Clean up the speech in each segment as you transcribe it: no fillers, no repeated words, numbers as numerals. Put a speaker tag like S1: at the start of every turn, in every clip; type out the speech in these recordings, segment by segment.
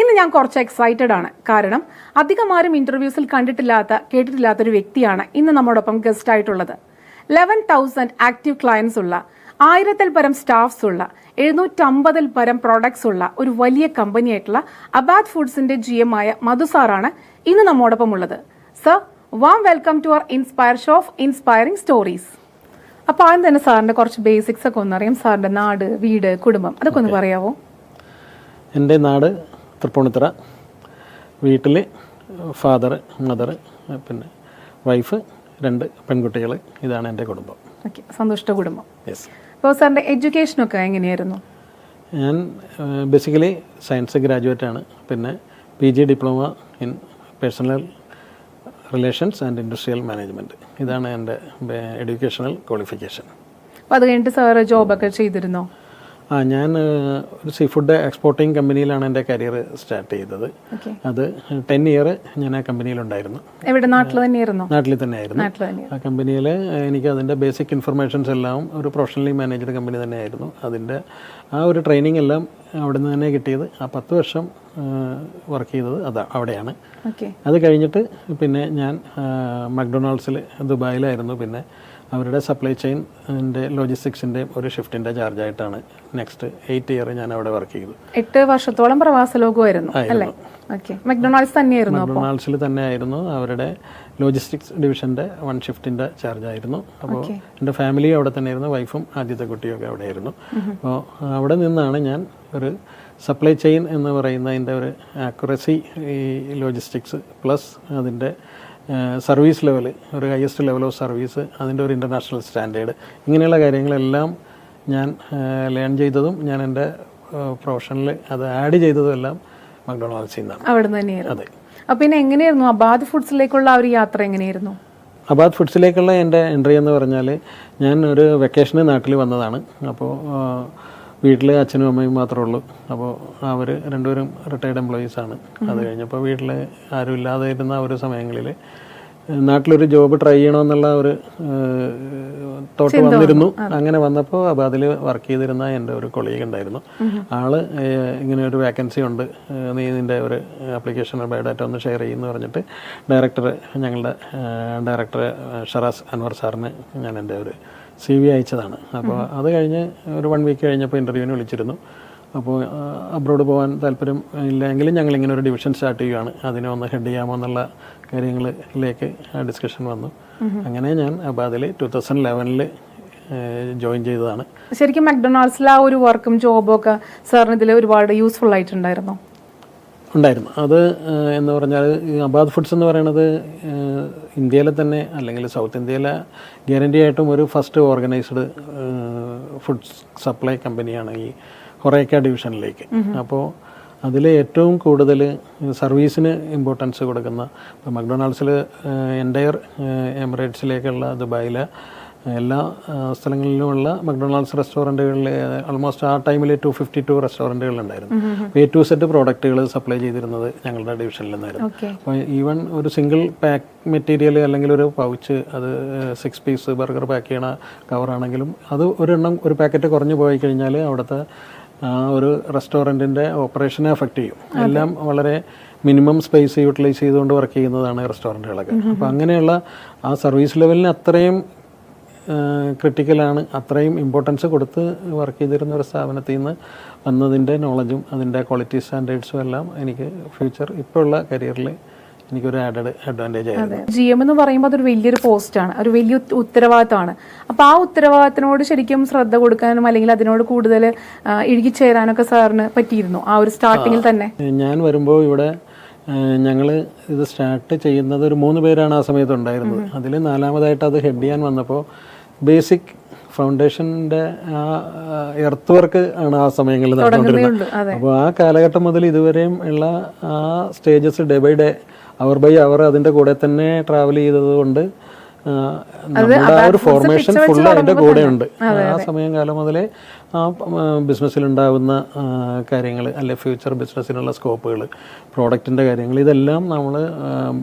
S1: ഇന്ന് ഞാൻ കുറച്ച് എക്സൈറ്റഡ് ആണ്. കാരണം അധികം ആരും ഇന്റർവ്യൂസിൽ കേട്ടിട്ടില്ലാത്ത ഒരു വ്യക്തിയാണ് ഇന്ന് നമ്മോടൊപ്പം ഗസ്റ്റ് ആയിട്ടുള്ളത്. 11,000 ആക്റ്റീവ് ക്ലയൻസ് ഉള്ള, 1000-ൽ പരം സ്റ്റാഫ്സ് ഉള്ള, 750-ൽ പരം പ്രോഡക്ട്സ് ഉള്ള ഒരു വലിയ കമ്പനി ആയിട്ടുള്ള അബാദ് ഫുഡ്സിന്റെ GM ആയ മധു സാറാണ് ഇന്ന് നമ്മോടൊപ്പം ഉള്ളത്. Sir, warm welcome to our inspire show of inspiring stories. അപ്പോൾ ആദ്യം തന്നെ സാറിന്റെ കുറച്ച് ബേസിക്സ് ഒക്കെ ഒന്നറിയാം. സാറിന്റെ നാട്, വീട്, കുടുംബം അതൊക്കെ ഒന്ന് പറയാവോ?
S2: എൻ്റെ നാട് തൃപ്പൂണിത്തുറ. വീട്ടിൽ ഫാദർ, മദർ, പിന്നെ വൈഫ്, 2 പെൺകുട്ടികൾ. ഇതാണ് എൻ്റെ കുടുംബം.
S1: ഓക്കെ, സന്തുഷ്ട കുടുംബം.
S2: യെസ്.
S1: അപ്പോൾ സാറിൻ്റെ എഡ്യൂക്കേഷനൊക്കെ എങ്ങനെയായിരുന്നു?
S2: ഞാൻ ബേസിക്കലി സയൻസ് ഗ്രാജുവേറ്റ് ആണ്. പിന്നെ PG diploma in personal relations and industrial management. ഇതാണ് എൻ്റെ എഡ്യൂക്കേഷണൽ ക്വാളിഫിക്കേഷൻ.
S1: അപ്പോൾ അത് കഴിഞ്ഞിട്ട് സാറ് ജോബൊക്കെ ചെയ്തിരുന്നോ?
S2: ഞാൻ ഒരു സീ ഫുഡ് എക്സ്പോർട്ടിങ് കമ്പനിയിലാണ് എൻ്റെ കരിയർ സ്റ്റാർട്ട് ചെയ്തത്. അത് 10 ഇയർ ഞാൻ ആ കമ്പനിയിലുണ്ടായിരുന്നു.
S1: എവിടെ? നാട്ടിൽ തന്നെയായിരുന്നു?
S2: നാട്ടിൽ തന്നെയായിരുന്നു. ആ കമ്പനിയിൽ എനിക്ക് അതിൻ്റെ ബേസിക് ഇൻഫർമേഷൻസ് എല്ലാം ഒരു പ്രൊഫഷണലി മാനേജ്ഡ് കമ്പനി തന്നെയായിരുന്നു. അതിൻ്റെ ആ ഒരു ട്രെയിനിങ് എല്ലാം അവിടെ നിന്ന് തന്നെ കിട്ടിയത്. ആ 10 വർഷം വർക്ക് ചെയ്തത് അവിടെയാണ്. അത് കഴിഞ്ഞിട്ട് പിന്നെ ഞാൻ മക്ഡൊണാൾഡ്സിൽ ദുബായിലായിരുന്നു. പിന്നെ അവരുടെ സപ്ലൈ ചെയിൻ്റെ ലോജിസ്റ്റിക്സിൻ്റെ ഒരു ഷിഫ്റ്റിൻ്റെ ചാർജായിട്ടാണ് നെക്സ്റ്റ് 8 ഇയർ ഞാൻ അവിടെ വർക്ക് ചെയ്തു.
S1: 8 വർഷത്തോളം പ്രവാസ ലോകമായിരുന്നു അല്ലേ? മക്ഡൊണാൾഡ്സ് തന്നെയായിരുന്നു?
S2: മക്ഡൊണാൾഡ്സിൽ തന്നെയായിരുന്നു. അവരുടെ ലോജിസ്റ്റിക്സ് ഡിവിഷൻ്റെ 1 ഷിഫ്റ്റിൻ്റെ ചാർജായിരുന്നു. അപ്പോൾ എൻ്റെ ഫാമിലി അവിടെ തന്നെയായിരുന്നു. വൈഫും ആദ്യത്തെ കുട്ടിയൊക്കെ അവിടെയായിരുന്നു. അപ്പോൾ അവിടെ നിന്നാണ് ഞാൻ ഒരു സപ്ലൈ ചെയിൻ എന്ന് പറയുന്നതിൻ്റെ ഒരു ആക്യുറസി, ഈ ലോജിസ്റ്റിക്സ് പ്ലസ് അതിൻ്റെ സർവീസ് ലെവൽ, ഒരു ഹയസ്റ്റ് ലെവൽ ഓഫ് സർവീസ്, അതിൻ്റെ ഒരു ഇൻ്റർനാഷണൽ സ്റ്റാൻഡേർഡ്, ഇങ്ങനെയുള്ള കാര്യങ്ങളെല്ലാം ഞാൻ ലേൺ ചെയ്തതും ഞാൻ എൻ്റെ പ്രൊഫഷനിൽ അത് ആഡ് ചെയ്തതും എല്ലാം മക്ഡൊണാൾഡ്സിൽ നിന്നാണ്.
S1: അവിടെ തന്നെയായിരുന്നു.
S2: അതെ.
S1: അപ്പോൾ പിന്നെ എങ്ങനെയായിരുന്നു അബാദ് ഫുഡ്സിലേക്കുള്ള ആ ഒരു യാത്ര? എങ്ങനെയായിരുന്നു
S2: അബാദ് ഫുഡ്സിലേക്കുള്ള എൻ്റെ എൻട്രി എന്ന് പറഞ്ഞാൽ, ഞാൻ ഒരു വെക്കേഷന് നാട്ടിൽ വന്നതാണ്. അപ്പോൾ വീട്ടിൽ അച്ഛനും അമ്മയും മാത്രമേ ഉള്ളൂ. അപ്പോൾ അവർ 2പേരും റിട്ടയർഡ് എംപ്ലോയീസാണ്. അത് കഴിഞ്ഞപ്പോൾ വീട്ടിൽ ആരും ഇല്ലാതെ ഇരുന്ന ഒരു സമയങ്ങളിൽ നാട്ടിലൊരു ജോബ് ട്രൈ ചെയ്യണമെന്നുള്ള ഒരു തോട്ട് വന്നിരുന്നു. അങ്ങനെ വന്നപ്പോൾ അബാദിൽ വർക്ക് ചെയ്തിരുന്ന എൻ്റെ ഒരു കൊളീഗ് ഉണ്ടായിരുന്നു. ആള് ഇങ്ങനെ ഒരു വേക്കൻസി ഉണ്ട്, നീ നിൻ്റെ ഒരു ആപ്ലിക്കേഷൻ ബയോഡാറ്റ ഒന്ന് ഷെയർ ചെയ്യുമെന്ന് പറഞ്ഞിട്ട് ഞങ്ങളുടെ ഡയറക്ടർ ഷറാസ് അൻവർ സാറിന് ഞാൻ എൻ്റെ ഒരു CV അയച്ചതാണ്. അപ്പോൾ അത് കഴിഞ്ഞ് ഒരു 1 വീക്ക് കഴിഞ്ഞപ്പോൾ ഇൻ്റർവ്യൂവിന് വിളിച്ചിരുന്നു. അപ്പോൾ അബ്രോഡ് പോകാൻ താല്പര്യം ഇല്ലെങ്കിലും ഞങ്ങളിങ്ങനെ ഒരു ഡിവിഷൻ സ്റ്റാർട്ട് ചെയ്യുകയാണ്, അതിനെ ഒന്ന് ഹെഡ് ചെയ്യാമോ എന്നുള്ള കാര്യങ്ങളിലേക്ക് ഡിസ്കഷൻ വന്നു. അങ്ങനെ ഞാൻ അബാദിൽ 2011 ജോയിൻ ചെയ്തതാണ്.
S1: ശരിക്കും മക്ഡൊണാൾഡ്സിൽ ആ ഒരു വർക്കും ജോബും ഒക്കെ സാറിന് ഇതിൽ ഒരുപാട് യൂസ്ഫുൾ ആയിട്ടുണ്ടായിരുന്നു?
S2: ഉണ്ടായിരുന്നു. അത് എന്ന് പറഞ്ഞാൽ അബാദ് ഫുഡ്സ് എന്ന് പറയുന്നത് ഇന്ത്യയിലെ തന്നെ, അല്ലെങ്കിൽ സൗത്ത് ഇന്ത്യയിലെ ഗ്യാരണ്ടി ആയിട്ടും ഒരു ഫസ്റ്റ് ഓർഗനൈസ്ഡ് ഫുഡ് സപ്ലൈ കമ്പനിയാണ് ഈ ഹൊറേക്ക ഡിവിഷനിലേക്ക്. അപ്പോൾ അതിൽ ഏറ്റവും കൂടുതൽ സർവീസിന് ഇമ്പോർട്ടൻസ് കൊടുക്കുന്ന, ഇപ്പോൾ മക്ഡൊണാൾഡ്സിൽ എൻ്റയർ എമിറേറ്റ്സിലേക്കുള്ള ദുബായിലെ എല്ലാ സ്ഥലങ്ങളിലുമുള്ള മക്ഡൊണാൾഡ്സ് റെസ്റ്റോറൻറ്റുകളിൽ ഓൾമോസ്റ്റ് ആ ടൈമിൽ 252 റെസ്റ്റോറൻറ്റുകളുണ്ടായിരുന്നു. A to Z പ്രോഡക്റ്റുകൾ സപ്ലൈ ചെയ്തിരുന്നത് ഞങ്ങളുടെ ഡിവിഷനിൽ നിന്നായിരുന്നു. അപ്പോൾ ഈവൻ ഒരു സിംഗിൾ പാക്ക് മെറ്റീരിയൽ അല്ലെങ്കിൽ ഒരു പൗച്ച്, അത് 6 പീസ് ബർഗർ പാക്ക് ചെയ്യണ കവറാണെങ്കിലും അത് ഒരെണ്ണം ഒരു പാക്കറ്റ് കുറഞ്ഞു പോയി കഴിഞ്ഞാൽ അവിടുത്തെ ഒരു റെസ്റ്റോറൻറ്റിൻ്റെ ഓപ്പറേഷനെ അഫക്റ്റ് ചെയ്യും. എല്ലാം വളരെ മിനിമം സ്പേസ് യൂട്ടിലൈസ് ചെയ്തുകൊണ്ട് വർക്ക് ചെയ്യുന്നതാണ് റെസ്റ്റോറൻറ്റുകളൊക്കെ. അപ്പോൾ അങ്ങനെയുള്ള ആ സർവീസ് ലെവലിന് അത്രയും ക്രിട്ടിക്കലാണ്, അത്രയും ഇമ്പോർട്ടൻസ് കൊടുത്ത് വർക്ക് ചെയ്തിരുന്ന ഒരു സ്ഥാപനത്തിൽ നിന്ന് വന്നതിൻ്റെ നോളജും അതിൻ്റെ ക്വാളിറ്റി സ്റ്റാൻഡേർഡ്സും എല്ലാം എനിക്ക് ഫ്യൂച്ചർ ഇപ്പോഴുള്ള കരിയറിൽ എനിക്കൊരു ആഡഡ് അഡ്വാൻറ്റേജ് ആയിരുന്നു.
S1: GM എന്ന് പറയുമ്പോൾ അതൊരു വലിയൊരു പോസ്റ്റാണ്, ഒരു വലിയ ഉത്തരവാദിത്തമാണ്. അപ്പോൾ ആ ഉത്തരവാദിത്തത്തിനോട് ശരിക്കും ശ്രദ്ധ കൊടുക്കാനും അല്ലെങ്കിൽ അതിനോട് കൂടുതൽ ഇഴുകിച്ചേരാനൊക്കെ സാറിന് പറ്റിയിരുന്നു ആ ഒരു സ്റ്റാർട്ടിങ്ങിൽ തന്നെ?
S2: ഞാൻ വരുമ്പോൾ ഇവിടെ ഞങ്ങൾ ഇത് സ്റ്റാർട്ട് ചെയ്യുന്നത് ഒരു 3 പേരാണ് ആ സമയത്ത് ഉണ്ടായിരുന്നത്. അതിൽ 4മതായിട്ട് അത് ഹെഡ് ചെയ്യാൻ വന്നപ്പോൾ ബേസിക് ഫൗണ്ടേഷൻ്റെ ആ എർത്ത് വർക്ക് ആണ് ആ സമയങ്ങളിൽ നടന്നുകൊണ്ടിരുന്നത്. അപ്പോൾ ആ കാലഘട്ടം മുതൽ ഇതുവരെയും ഉള്ള ആ stages day by day, hour by hour അതിൻ്റെ കൂടെ തന്നെ ട്രാവൽ ചെയ്തത് കൊണ്ട് നമ്മുടെ ആ ഒരു ഫോർമേഷൻ ഫുള്ള് അതിൻ്റെ കൂടെ ഉണ്ട്. ആ സമയം കാലം മുതലേ ആ ബിസിനസ്സിലുണ്ടാകുന്ന കാര്യങ്ങൾ, അല്ലെ ഫ്യൂച്ചർ ബിസിനസ്സിനുള്ള സ്കോപ്പുകൾ, പ്രോഡക്റ്റിൻ്റെ കാര്യങ്ങൾ, ഇതെല്ലാം നമ്മൾ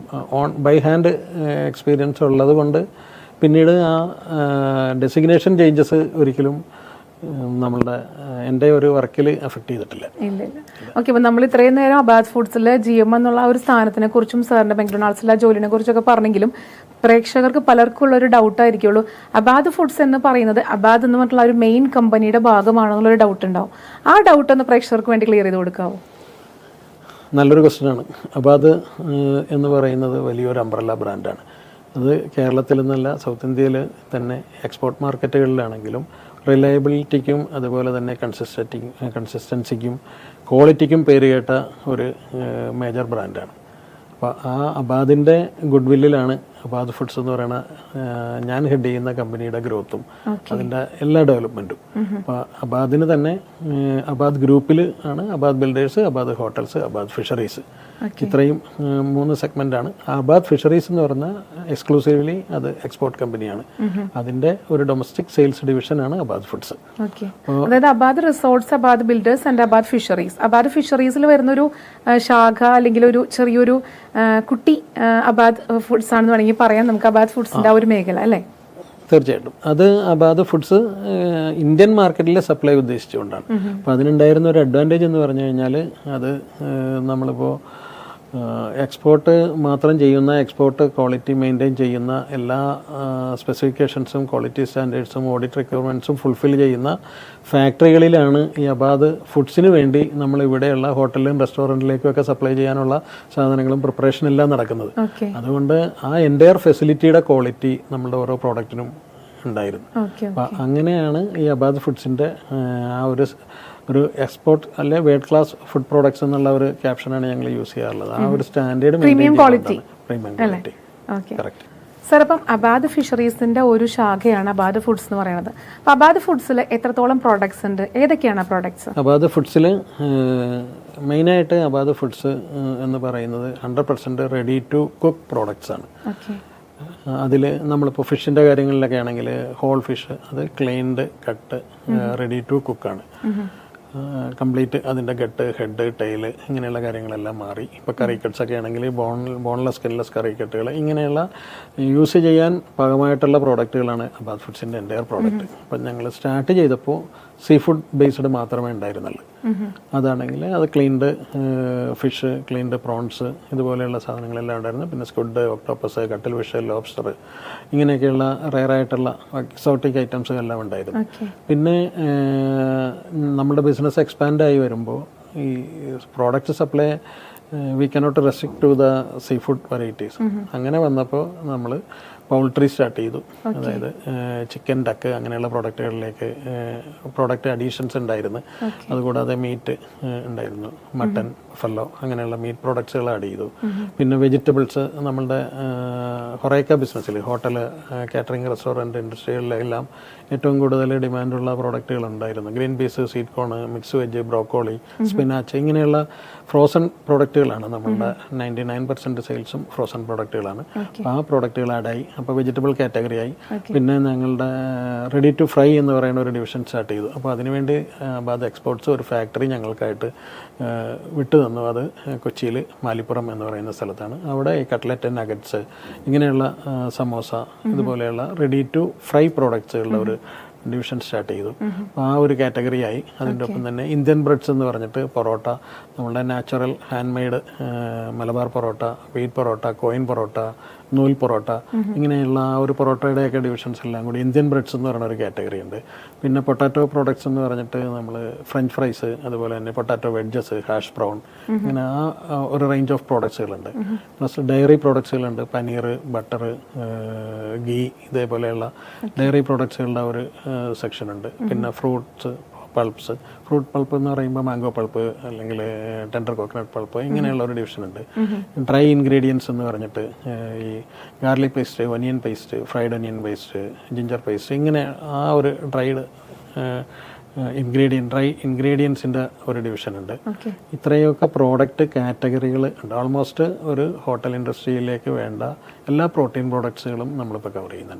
S2: ബൈ ഹാൻഡ് എക്സ്പീരിയൻസ് ഉള്ളത് കൊണ്ട് പിന്നീട് ആ ഡെസിഗ്നേഷൻ ചേഞ്ചസ് ഒരിക്കലും നമ്മളുടെ എൻ്റെ ഒരു വർക്കിൽ എഫക്റ്റ് ചെയ്തിട്ടില്ല.
S1: ഇല്ല. ഓക്കെ, അപ്പോൾ നമ്മൾ ഇത്രയും നേരം അബാദ് ഫുഡ്സിൽ GM എന്നുള്ള ഒരു സ്ഥാനത്തിനെ കുറിച്ചും സാറിൻ്റെ മെക്ഡൊണാൾഡ്സിലെ ജോലിനെ കുറിച്ചൊക്കെ പറഞ്ഞെങ്കിലും പ്രേക്ഷകർക്ക് പലർക്കും ഉള്ളൊരു ഡൗട്ടായിരിക്കുള്ളൂ, അബാദ് ഫുഡ്സ് എന്ന് പറയുന്നത് അബാദ് എന്ന് പറഞ്ഞിട്ടുള്ള ഒരു മെയിൻ കമ്പനിയുടെ ഭാഗമാണെന്നുള്ളൊരു ഡൗട്ട് ഉണ്ടാവും. ആ ഡൗട്ട് ഒന്ന് പ്രേക്ഷകർക്ക് വേണ്ടി ക്ലിയർ ചെയ്ത് കൊടുക്കാവോ?
S2: നല്ലൊരു ക്വസ്റ്റ്യനാണ്. അബാദ് എന്ന് പറയുന്നത് വലിയൊരു അംബ്രല്ല ബ്രാൻഡാണ്. അത് കേരളത്തിൽ നിന്നല്ല, സൗത്ത് ഇന്ത്യയിൽ തന്നെ എക്സ്പോർട്ട് മാർക്കറ്റുകളിലാണെങ്കിലും റിലയബിലിറ്റിക്കും അതുപോലെ തന്നെ കൺസിസ്റ്റൻസിക്കും ക്വാളിറ്റിക്കും പേര് കേട്ട ഒരു മേജർ ബ്രാൻഡാണ്. അപ്പോൾ ആ അബാദിൻ്റെ ഗുഡ് വില്ലിലാണ് അബാദ് ഫുഡ്സ് എന്ന് പറയുന്ന ഞാൻ ഹെഡ് ചെയ്യുന്ന കമ്പനിയുടെ ഗ്രോത്തും അതിൻ്റെ എല്ലാ ഡെവലപ്മെൻറ്റും. അപ്പോൾ അബാദിന് തന്നെ അബാദ് ഗ്രൂപ്പിൽ ആണ് Abad builders, Abad hotels, Abad fisheries, ഇത്രയും 3 സെഗ്മെൻ്റാണ്. അബാദ് ഫിഷറീസ് എന്ന് പറഞ്ഞാൽ എക്സ്ക്ലൂസീവ്ലി അത് എക്സ്പോർട്ട് കമ്പനിയാണ്. അതിൻ്റെ ഒരു ഡൊമസ്റ്റിക് സെയിൽസ് ഡിവിഷനാണ് അബാദ് ഫുഡ്സ്.
S1: അതായത് Abad resorts, Abad builders and Abad fisheries. Abad ഫിഷറീസിൽ വരുന്നൊരു ശാഖ അല്ലെങ്കിൽ ഒരു ചെറിയൊരു കുട്ടി അബാദ് ഫുഡ്സ് ആണെന്ന് വേണമെങ്കിൽ പറയാം നമുക്ക്, അബാദ് ഫുഡ്സിൻ്റെ ആ ഒരു മേഖല അല്ലേ?
S2: തീർച്ചയായിട്ടും. അത് അബാദ് ഫുഡ്സ് ഇന്ത്യൻ മാർക്കറ്റിലെ സപ്ലൈ ഉദ്ദേശിച്ചുകൊണ്ടാണ്. അപ്പോൾ അതിനുണ്ടായിരുന്ന ഒരു അഡ്വാൻറ്റേജ് എന്ന് പറഞ്ഞു കഴിഞ്ഞാൽ അത് നമ്മളിപ്പോൾ എക്സ്പോർട്ട് മാത്രം ചെയ്യുന്ന, എക്സ്പോർട്ട് ക്വാളിറ്റി മെയിൻറ്റെയിൻ ചെയ്യുന്ന, എല്ലാ സ്പെസിഫിക്കേഷൻസും ക്വാളിറ്റി സ്റ്റാൻഡേർഡ്സും ഓഡിറ്റ് റിക്വയർമെൻറ്റ്സും ഫുൾഫിൽ ചെയ്യുന്ന ഫാക്ടറികളിലാണ് ഈ അബാദ് ഫുഡ്സിന് വേണ്ടി നമ്മൾ ഇവിടെയുള്ള ഹോട്ടലിലും റെസ്റ്റോറൻറ്റിലേക്കും ഒക്കെ സപ്ലൈ ചെയ്യാനുള്ള സാധനങ്ങളും പ്രിപ്പറേഷൻ എല്ലാം നടക്കുന്നത്. അതുകൊണ്ട് ആ എൻ്റയർ ഫെസിലിറ്റിയുടെ ക്വാളിറ്റി നമ്മുടെ ഓരോ പ്രോഡക്റ്റിനും ഉണ്ടായിരുന്നു. അപ്പം അങ്ങനെയാണ് ഈ അബാദ് ഫുഡ്സിൻ്റെ ആ ഒരു എക്സ്പോർട്ട് അല്ലെ വേൾഡ് ക്ലാസ് ഫുഡ് പ്രോഡക്ട്സ് എന്നുള്ള ഒരു ക്യാപ്ഷനാണ് ഞങ്ങൾ യൂസ് ചെയ്യാറുള്ളത്. ആ ഒരു standard
S1: premium quality.
S2: Correct.
S1: Sir, അപ്പം അബാദ് ഫിഷറീസിന്റെ ഒരു ശാഖയാണ് അബാദ് ഫുഡ്സ് എന്ന് പറയുന്നത്. അപ്പം അബാദ് ഫുഡ്സിൽ എത്രത്തോളം പ്രോഡക്ട്സ് ഉണ്ട്, ഏതൊക്കെയാണ് പ്രോഡക്ട്സ്?
S2: അബാദ് ഫുഡ്സിൽ മെയിനായിട്ട് അബാദ് ഫുഡ്സ് എന്ന് പറയുന്നത് 100% റെഡി ടു കുക്ക് പ്രോഡക്ട്സ് ആണ്. അതിൽ നമ്മളിപ്പോൾ ഫിഷിൻ്റെ കാര്യങ്ങളിലൊക്കെ ആണെങ്കിൽ ഹോൾ ഫിഷ്, അത് ക്ലീൻഡ് കട്ട് റെഡി ടു കുക്കാണ്. കംപ്ലീറ്റ് അതിൻ്റെ ഗട്ട്, ഹെഡ്, ടെയിൽ ഇങ്ങനെയുള്ള കാര്യങ്ങളെല്ലാം മാറി. ഇപ്പോൾ കറി കട്ട്സൊക്കെ ആണെങ്കിൽ ബോൺലെസ് സ്കിൻലെസ് കറി കട്ടുകൾ, ഇങ്ങനെയുള്ള യൂസ് ചെയ്യാൻ പാകമായിട്ടുള്ള പ്രോഡക്റ്റുകളാണ് അബാദ് ഫുഡ്സിൻ്റെ എൻ്റയർ പ്രോഡക്റ്റ്. അപ്പം ഞങ്ങൾ സ്റ്റാർട്ട് ചെയ്തപ്പോൾ സീ ഫുഡ് ബേസ്ഡ് മാത്രമേ ഉണ്ടായിരുന്നുള്ളൂ. അതാണെങ്കിൽ അത് ക്ലീൻഡ് ഫിഷ്, ക്ലീൻഡ് പ്രോൺസ്, ഇതുപോലെയുള്ള സാധനങ്ങളെല്ലാം ഉണ്ടായിരുന്നു. പിന്നെ സ്ക്വിഡ്, ഒക്ടോപ്പസ്, കട്ടിൽ ഫിഷ്, ലോബ്സ്റ്റർ, ഇങ്ങനെയൊക്കെയുള്ള റെയറായിട്ടുള്ള എക്സോട്ടിക് ഐറ്റംസ് എല്ലാം ഉണ്ടായിരുന്നു. പിന്നെ നമ്മുടെ ബിസിനസ് എക്സ്പാൻഡ് ആയി വരുമ്പോൾ ഈ product supply we cannot restrict to the sea food varieties. അങ്ങനെ വന്നപ്പോൾ നമ്മൾ പൗൾട്രി സ്റ്റാർട്ട് ചെയ്തു. അതായത് ചിക്കൻ, ഡക്ക് അങ്ങനെയുള്ള പ്രോഡക്റ്റുകളിലേക്ക് പ്രോഡക്റ്റ് അഡീഷൻസ് ഉണ്ടായിരുന്നു. അതുകൂടാതെ മീറ്റ് ഉണ്ടായിരുന്നു, മട്ടൺ, ഫല്ലോ അങ്ങനെയുള്ള മീറ്റ് പ്രോഡക്ട്സുകൾ ആഡ് ചെയ്തു. പിന്നെ വെജിറ്റബിൾസ് നമ്മളുടെ ഹൊറേക്ക ബിസിനസ്സിൽ ഹോട്ടൽ, കാറ്ററിംഗ്, റെസ്റ്റോറൻറ്റ് ഇൻഡസ്ട്രികളിലെല്ലാം ഏറ്റവും കൂടുതൽ ഡിമാൻഡുള്ള പ്രോഡക്റ്റുകൾ ഉണ്ടായിരുന്നു. Green peas, sweet corn, mix veg, broccoli, spinach, ഇങ്ങനെയുള്ള ഫ്രോസൺ പ്രോഡക്റ്റുകളാണ് നമ്മളുടെ 99% സെയിൽസും ഫ്രോസൺ പ്രോഡക്റ്റുകളാണ്. ആ പ്രോഡക്റ്റുകൾ ആഡായി. അപ്പോൾ വെജിറ്റബിൾ കാറ്റഗറി ആയി. പിന്നെ ഞങ്ങളുടെ റെഡി ടു ഫ്രൈ എന്ന് പറയുന്ന ഒരു ഡിവിഷൻ സ്റ്റാർട്ട് ചെയ്തു. അപ്പോൾ അതിനുവേണ്ടി അബാദ് എക്സ്പോർട്സ് ഒരു ഫാക്ടറി ഞങ്ങൾക്കായിട്ട് വിട്ടു തന്നു. അത് കൊച്ചിയിൽ മാലിപ്പുറം എന്ന് പറയുന്ന സ്ഥലത്താണ്. അവിടെ ഈ കട്ട്ലറ്റ്, നഗറ്റ്സ്, ഇങ്ങനെയുള്ള സമോസ, ഇതുപോലെയുള്ള റെഡി ടു ഫ്രൈ പ്രോഡക്ട്സുകളുടെ ഒരു ഡിവിഷൻ സ്റ്റാർട്ട് ചെയ്തു. ആ ഒരു കാറ്റഗറി ആയി. അതിൻ്റെ ഒപ്പം തന്നെ ഇന്ത്യൻ ബ്രെഡ്സ് എന്ന് പറഞ്ഞിട്ട് പൊറോട്ട, നമ്മളുടെ natural hand made Malabar parotta, wheat parotta, coin parotta, നൂൽ പൊറോട്ട, ഇങ്ങനെയുള്ള ആ ഒരു പൊറോട്ടയുടെയൊക്കെ ഡിവിഷൻസ് എല്ലാം കൂടി ഇന്ത്യൻ ബ്രെഡ്സ് എന്ന് പറയുന്ന ഒരു കാറ്റഗറി ഉണ്ട്. പിന്നെ പൊട്ടാറ്റോ പ്രോഡക്ട്സ് എന്ന് പറഞ്ഞിട്ട് നമ്മൾ ഫ്രഞ്ച് ഫ്രൈസ്, അതുപോലെ തന്നെ പൊട്ടാറ്റോ വെഡ്ജസ്, ഹാഷ് ബ്രൗൺ, ഇങ്ങനെ ആ ഒരു റേഞ്ച് ഓഫ് പ്രോഡക്ട്സുകളുണ്ട്. പ്ലസ് ഡയറി പ്രോഡക്ട്സുകളുണ്ട്, പനീർ, ബട്ടർ, ഗീ, ഇതേപോലെയുള്ള ഡയറി പ്രോഡക്ട്സുകളുടെ ഒരു സെക്ഷൻ ഉണ്ട്. പിന്നെ ഫ്രൂട്ട്സ്, പൾപ്സ്, ഫ്രൂട്ട് പൾപ്പ് എന്ന് പറയുമ്പോൾ മാംഗോ പൾപ്പ് അല്ലെങ്കിൽ ടെൻഡർ കോക്കനട്ട് പൾപ്പ്, ഇങ്ങനെയുള്ള ഒരു ഡിവിഷൻ ഉണ്ട്. ഡ്രൈ ഇൻഗ്രീഡിയൻസ് എന്ന് പറഞ്ഞിട്ട് ഈ garlic paste, onion paste, fried onion paste, ginger paste, ഇങ്ങനെ ആ ഒരു ഡ്രൈ ഇൻഗ്രീഡിയൻസിൻ്റെ ഒരു ഡിവിഷൻ ഉണ്ട്. ഇത്രയൊക്കെ പ്രോഡക്റ്റ് കാറ്റഗറികൾ ഉണ്ട്. ഓൾമോസ്റ്റ് ഒരു ഹോട്ടൽ ഇൻഡസ്ട്രിയിലേക്ക് വേണ്ട എല്ലാ പ്രോട്ടീൻ പ്രോഡക്ട്സുകളും നമ്മളിപ്പോൾ കവർ ചെയ്യുന്നുണ്ട്.